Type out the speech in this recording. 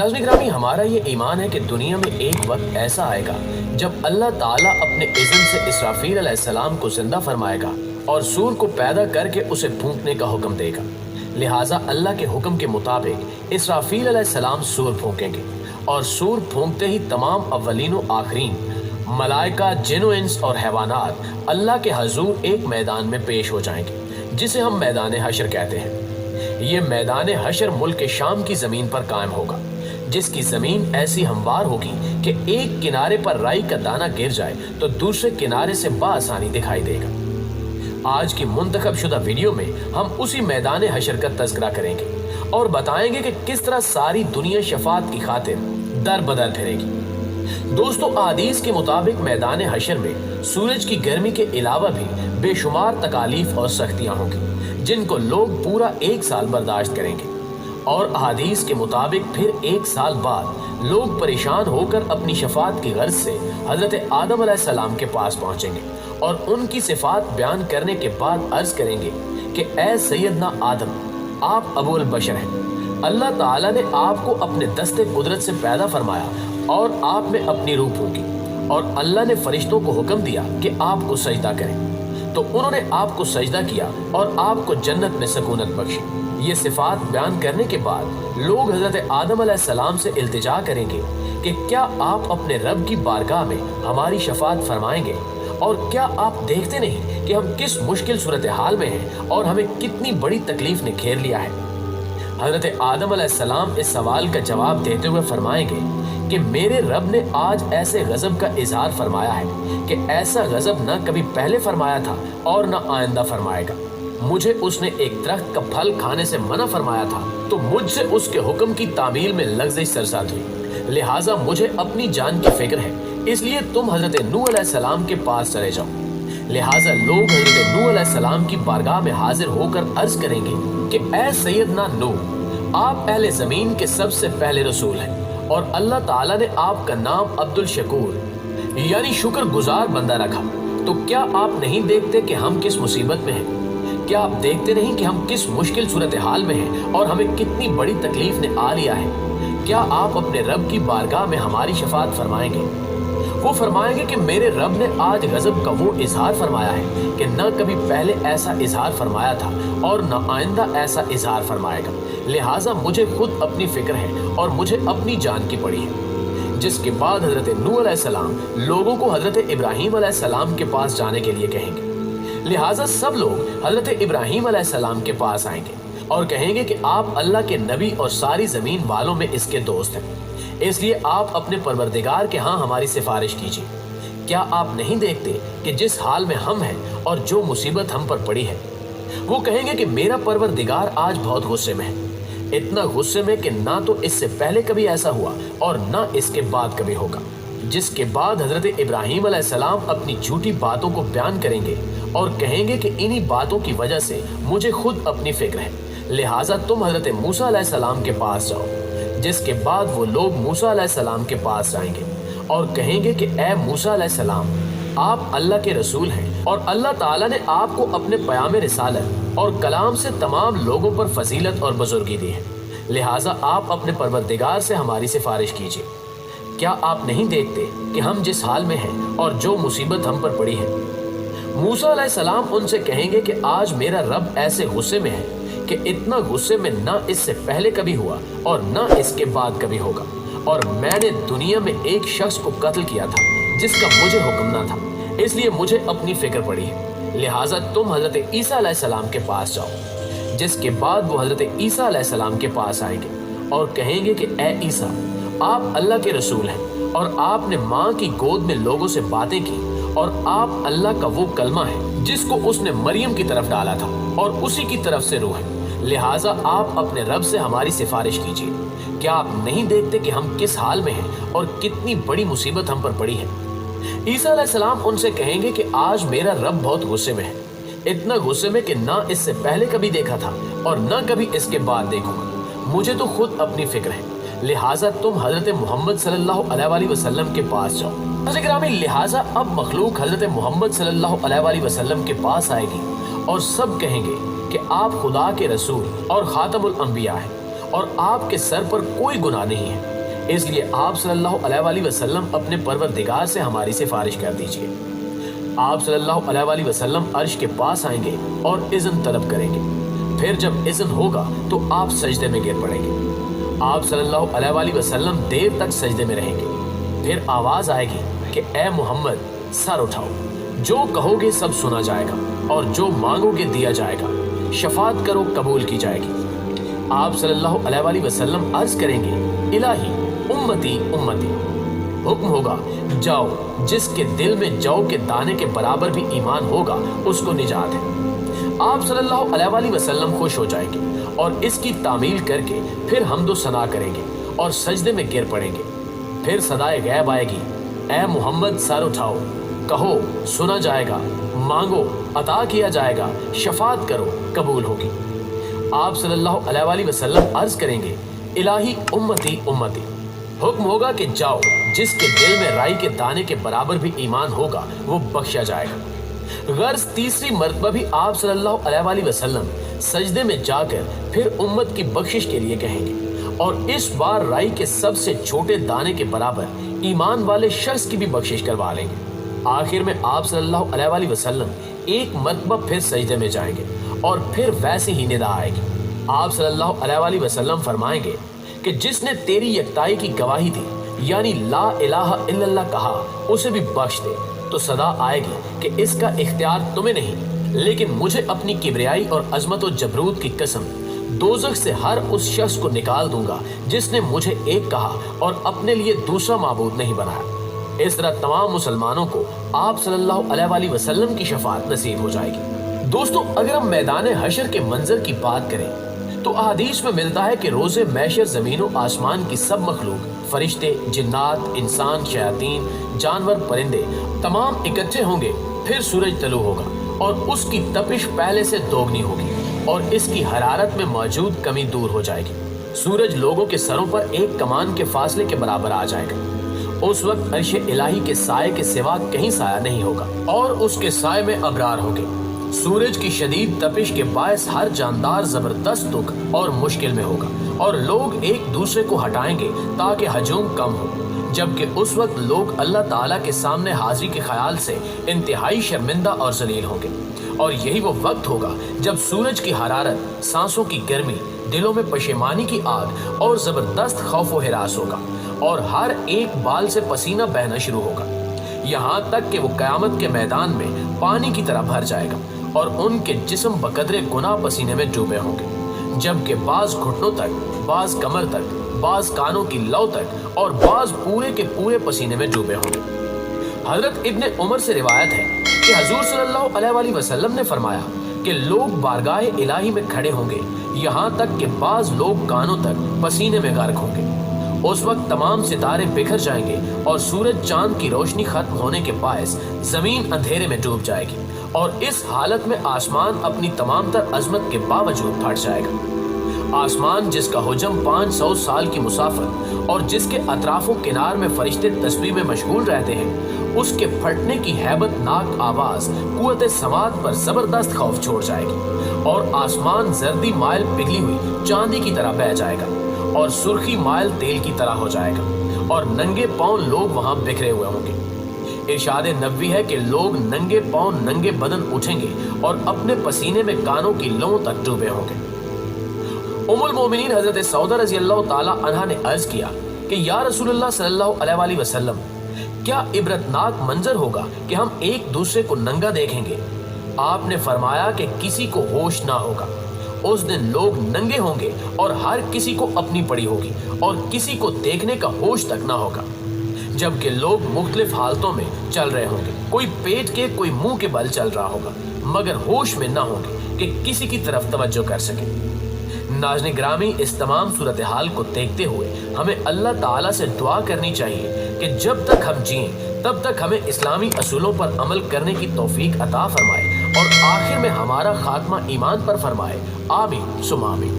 नाज़रीन ग्रामी, हमारा ये ईमान है कि दुनिया में एक वक्त ऐसा आएगा जब अल्लाह ताला अपने इज़्न से इसराफील अलैहिस्सलाम को जिंदा फरमाएगा और सूर को पैदा करके उसे फूंकने का हुक्म देगा। लिहाजा अल्लाह के हुक्म के मुताबिक इसराफील अलैहिस्सलाम सूर फूंकेंगे और सूर फूंकते ही तमाम अव्वलीन व आखरीन मलाइका, जिन, इंस और हैवानात अल्लाह के हजूर एक मैदान में पेश हो जाएंगे जिसे हम मैदान हशर कहते हैं। ये मैदान हशर मुल्क शाम की ज़मीन पर कायम होगा, जिसकी ज़मीन ऐसी हमवार होगी कि एक किनारे पर राई का दाना गिर जाए तो दूसरे किनारे से बाआसानी दिखाई देगा। आज की मुंतखब शुदा वीडियो में हम उसी मैदान हशर का तज़किरा करेंगे और बताएंगे कि किस तरह सारी दुनिया शफात की खातिर दर बदर फिरेगी। दोस्तों, अहादीस के मुताबिक मैदान हशर में सूरज की गर्मी के अलावा भी बेशुमार तकालीफ और सख्तियां होंगी जिनको लोग पूरा एक साल बर्दाश्त करेंगे। और अहादीस के मुताबिक फिर एक साल बाद लोग परेशान होकर अपनी शफात की गर्ज से हजरत आदम अलैहिस्सलाम के पास पहुंचेंगे और उनकी सिफात बयान करने के बाद अर्ज करेंगे कि ए सैयदना आदम, आप अबुल बशर हैं। अल्लाह ताला ने आपको अपने दस्ते कुदरत से पैदा फरमाया और आप में अपनी रूह फूंकी और अल्लाह ने फरिश्तों को हुक्म दिया कि आपको सजदा करें, तो उन्होंने आपको सजदा किया और आपको जन्नत में सकूनत बख्शी। ये सिफात बयान करने के बाद लोग हजरत आदम अलैहिस्सलाम से इल्तिजा करेंगे कि क्या आप अपने रब की बारगाह में हमारी शफात फरमाएंगे, और क्या आप देखते नहीं कि हम किस मुश्किल सूरत हाल में हैं और हमें कितनी बड़ी तकलीफ ने घेर लिया है। हजरत आदम अलैहिस्सलाम इस सवाल का जवाब देते हुए फरमाएंगे कि मेरे रब ने आज ऐसे गजब का इजहार फरमाया है कि ऐसा गजब न कभी पहले फरमाया था और न आइंदा फरमाएगा। मुझे उसने एक दरख्त का फल खाने से मना फरमाया था तो मुझसे उसके हुक्म की तामील में लग्ज़श सरसाद हुई। लिहाजा मुझे अपनी जान की फिक्र है, इसलिए तुम हजरत नूह अलैहिस्सलाम के पास चले जाओ। लिहाजा लोग हजरत नूह अलैहिस्सलाम की बारगाह में हाजिर होकर अर्ज करेंगे कि ए सैयदना नूह, आप अहले ज़मीन के सबसे पहले रसूल हैं और अल्लाह ताला ने आपका नाम अब्दुल शकूर यानी शुक्रगुजार बंदा रखा, तो क्या आप नहीं देखते कि हम किस मुसीबत में हैं? क्या आप देखते नहीं कि हम किस मुश्किल सूरत हाल में हैं और हमें कितनी बड़ी तकलीफ ने आ लिया है? क्या आप अपने रब की बारगाह में हमारी शफात फरमाएंगे? वो फरमाएंगे कि मेरे रब ने आज गजब का वो इजहार फरमाया है कि न कभी पहले ऐसा इजहार फरमाया था और न आइंदा ऐसा इजहार फरमाएगा। लिहाजा मुझे खुद अपनी फिक्र है और मुझे अपनी जान की पड़ी है। जिसके बाद हजरत नूह अलैहिस्सलाम लोगों को हजरत इब्राहीम अलैहिस्सलाम के पास जाने के लिए कहेंगे। लिहाजा सब लोग हजरत इब्राहीम अलैहिस्सलाम के पास आएंगे और कहेंगे कि आप अल्लाह के नबी और सारी ज़मीन वालों में इसके दोस्त हैं, इसलिए आप अपने परवरदिगार के यहाँ हमारी सिफारिश कीजिए। क्या आप नहीं देखते कि जिस हाल में हम हैं और जो मुसीबत हम पर पड़ी है? वो कहेंगे कि मेरा परवरदिगार आज बहुत गुस्से में है, इतना गुस्से में कि ना तो इससे पहले कभी ऐसा हुआ और ना इसके बाद कभी होगा। जिसके बाद हजरत इब्राहीम अलैहिस्सलाम अपनी झूठी बातों को बयान करेंगे और कहेंगे कि इन्हीं बातों की वजह से मुझे खुद अपनी फिक्र है, लिहाजा तुम हजरत मूसा अलैहिस्सलाम के पास जाओ। जिसके बाद वो लोग मूसा अलैहिस्सलाम के पास जाएंगे और कहेंगे कि ए मूसा अलैहिस्सलाम, आप अल्लाह के रसूल हैं और अल्लाह ताला ने आपको अपने पयाम रिसालत और कलाम से तमाम लोगों पर फजीलत और बुजुर्गी दी है। लिहाजा आप अपने परवरदिगार से हमारी सिफारिश कीजिए। क्या आप नहीं देखते कि हम जिस हाल में हैं और जो मुसीबत हम पर पड़ी है? मूसा अलैहिस्सलाम उनसे कहेंगे कि आज मेरा रब ऐसे गुस्से में है कि इतना गुस्से में ना इससे पहले कभी हुआ और ना इसके बाद कभी होगा, और मैंने दुनिया में एक शख्स को कत्ल किया था जिसका मुझे हुक्म ना था, इसलिए मुझे अपनी फिक्र पड़ी है। लिहाजा तुम हजरत ईसा अलैहिस्सलाम के पास जाओ। जिसके बाद वो हजरत ईसा अलैहिस्सलाम के पास आएंगे और कहेंगे कि ए ईसा, आप अल्लाह के रसूल हैं और आपने माँ की गोद में लोगों से बातें की और आप अल्लाह का वो कलमा है जिसको उसने मरियम की तरफ डाला था और उसी की तरफ से रूह है। लिहाजा आप अपने रब से हमारी सिफारिश कीजिए। क्या आप नहीं देखते कि हम किस हाल में हैं और कितनी बड़ी मुसीबत हम पर पड़ी है? ईसा अलैहिस्सलाम उनसे कहेंगे कि आज मेरा रब बहुत गुस्से में है, इतना गुस्से में कि ना इससे पहले कभी देखा था और ना कभी इसके बाद देखूंगा। मुझे तो खुद अपनी फिक्र है, लिहाजा तुम हजरत मोहम्मद सल्लल्लाहु अलैहि वसल्लम के पास जाओ। लिहाजा अब मखलूक हजरत मोहम्मद सल्लल्लाहु अलैहि वसल्लम के पास आएगी और सब कहेंगे कि आप खुदा के रसूल और खातमुल अंबिया हैं اور آپ کے سر پر کوئی گناہ نہیں ہے، اس لیے آپ صلی اللہ علیہ وآلہ وسلم اپنے پروردگار سے ہماری سفارش کر دیجئے۔ آپ صلی اللہ علیہ وآلہ وسلم عرش کے پاس آئیں گے اور اذن طلب کریں گے، پھر جب اذن ہوگا تو آپ سجدے میں گر پڑیں گے۔ آپ صلی اللہ علیہ وآلہ وسلم دیر تک سجدے میں رہیں گے، پھر آواز آئے گی کہ اے محمد سر اٹھاؤ، جو کہو گے سب سنا جائے گا اور جو مانگو گے دیا جائے گا، شفاعت کرو قبول کی جائے گی۔ آپ صلی اللہ علیہ وآلہ وسلم عرض کریں گے الہی امتی امتی، حکم ہوگا جاؤ، جس کے دل میں جو کے دانے کے برابر بھی ایمان ہوگا اس کو نجات ہے۔ آپ صلی اللہ علیہ وآلہ وسلم خوش ہو جائیں گے اور اس کی تعمیل کر کے پھر حمد و ثنا کریں گے اور سجدے میں گر پڑیں گے۔ پھر صدائے غیب آئے گی، اے محمد سر اٹھاؤ، کہو سنا جائے گا، مانگو عطا کیا جائے گا، شفاعت کرو قبول ہوگی۔ آپ صلی اللہ علیہ وآلہ وسلم عرض کریں گے الہی امتی امتی، حکم ہوگا کہ جاؤ، جس کے دل میں رائی کے دانے کے برابر بھی ایمان ہوگا وہ بخشا جائے گا۔ غرض تیسری مرتبہ بھی آپ صلی اللہ علیہ وآلہ وسلم سجدے میں جا کر پھر امت کی بخشش کے لیے کہیں گے، اور اس بار رائی کے سب سے چھوٹے دانے کے برابر ایمان والے شخص کی بھی بخشش کروا لیں گے۔ آخر میں آپ صلی اللہ علیہ وآلہ وسلم ایک مرتبہ پھر سجدے میں جائیں گے اور پھر ویسے ہی ندا آئے گی۔ آپ صلی اللہ علیہ وآلہ وسلم فرمائیں گے کہ جس نے تیری یکتائی کی گواہی دی یعنی لا الہ الا اللہ کہا اسے بھی بخش دے، تو صدا آئے گی کہ اس کا اختیار تمہیں نہیں، لیکن مجھے اپنی کبریائی اور عظمت و جبروت کی قسم دوزخ سے ہر اس شخص کو نکال دوں گا جس نے مجھے ایک کہا اور اپنے لیے دوسرا معبود نہیں بنایا۔ اس طرح تمام مسلمانوں کو آپ صلی اللہ علیہ وآلہ وسلم کی شفاعت نصیب ہو جائے گی۔ دوستو، اگر ہم میدان حشر کے منظر کی بات کریں تو احادیث میں ملتا ہے کہ روز محشر زمین و آسمان کی سب مخلوق، فرشتے، جنات، انسان، شیاطین، جانور، پرندے تمام اکٹھے ہوں گے، پھر سورج طلوع ہوگا اور اس کی تپش پہلے سے دوگنی ہوگی اور اس کی حرارت میں موجود کمی دور ہو جائے گی۔ سورج لوگوں کے سروں پر ایک کمان کے فاصلے کے برابر آ جائے گا۔ اس وقت عرش الہی کے سائے کے سوا کہیں سایہ نہیں ہوگا اور اس کے سائے میں ابرار ہوں گے۔ سورج کی شدید تپش کے باعث ہر جاندار زبردست دکھ اور مشکل میں ہوگا اور لوگ ایک دوسرے کو ہٹائیں گے تاکہ ہجوم کم ہو، جبکہ اس وقت لوگ اللہ تعالیٰ کے سامنے حاضری کے خیال سے انتہائی شرمندہ اور ذلیل ہوں گے۔ اور یہی وہ وقت ہوگا جب سورج کی حرارت، سانسوں کی گرمی، دلوں میں پشیمانی کی آگ اور زبردست خوف و ہراس ہوگا اور ہر ایک بال سے پسینہ بہنا شروع ہوگا، یہاں تک کہ وہ قیامت کے میدان میں پانی کی طرح بھر جائے گا اور ان کے جسم بقدر گناہ پسینے میں ڈوبے ہوں گے، جبکہ بعض گھٹنوں تک، بعض کمر تک، بعض کانوں کی لو تک اور بعض پورے کے پورے پسینے میں ڈوبے ہوں گے۔ حضرت ابن عمر سے روایت ہے کہ حضور صلی اللہ علیہ وآلہ وسلم نے فرمایا کہ لوگ بارگاہ الہی میں کھڑے ہوں گے، یہاں تک کہ بعض لوگ کانوں تک پسینے میں غرق ہوں گے۔ اس وقت تمام ستارے بکھر جائیں گے اور سورج چاند کی روشنی ختم ہونے کے باعث زمین اندھیرے میں ڈوب جائے گی اور اس حالت میں آسمان اپنی تمام تر عظمت کے باوجود پھٹ جائے گا۔ آسمان جس کا حجم 500 سال کی مسافت اور جس کے اطراف و کنار میں فرشتے تسبیح میں مشغول رہتے ہیں، اس کے پھٹنے کی ہیبت ناک آواز قوت سماعت پر زبردست خوف چھوڑ جائے گی اور آسمان زردی مائل پگھلی ہوئی چاندی کی طرح بہہ جائے گا اور سرخی مائل تیل کی طرح ہو جائے گا اور ننگے پاؤں لوگ وہاں بکھرے ہوئے ہوں گے۔ ارشاد نبوی ہے کہ لوگ ننگے پاؤں ننگے بدن اٹھیں گے اور اپنے پسینے میں کانوں کی لوؤں تک ڈوبے ہوں گے۔ ام المومنین حضرت سعودہ رضی اللہ تعالی عنہا نے عرض کیا کہ یا رسول اللہ صلی اللہ علیہ وآلہ وسلم، کیا عبرتناک منظر ہوگا کہ ہم ایک دوسرے کو ننگا دیکھیں گے؟ آپ نے فرمایا کہ کسی کو ہوش نہ ہوگا۔ اس دن لوگ ننگے ہوں گے اور ہر کسی کو اپنی پڑی ہوگی اور کسی کو دیکھنے کا ہوش تک نہ ہوگا، جبکہ لوگ مختلف حالتوں میں چل رہے ہوں گے، کوئی پیٹ کے کوئی منہ کے بل چل رہا ہوگا، مگر ہوش میں نہ ہوں گے کہ کسی کی طرف توجہ کر سکیں۔ ناظرین گرامی، اس تمام صورتحال کو دیکھتے ہوئے ہمیں اللہ تعالیٰ سے دعا کرنی چاہیے کہ جب تک ہم جئیں تب تک ہمیں اسلامی اصولوں پر عمل کرنے کی توفیق عطا فرمائے اور آخر میں ہمارا خاتمہ ایمان پر فرمائے۔ آمین ثم آمین۔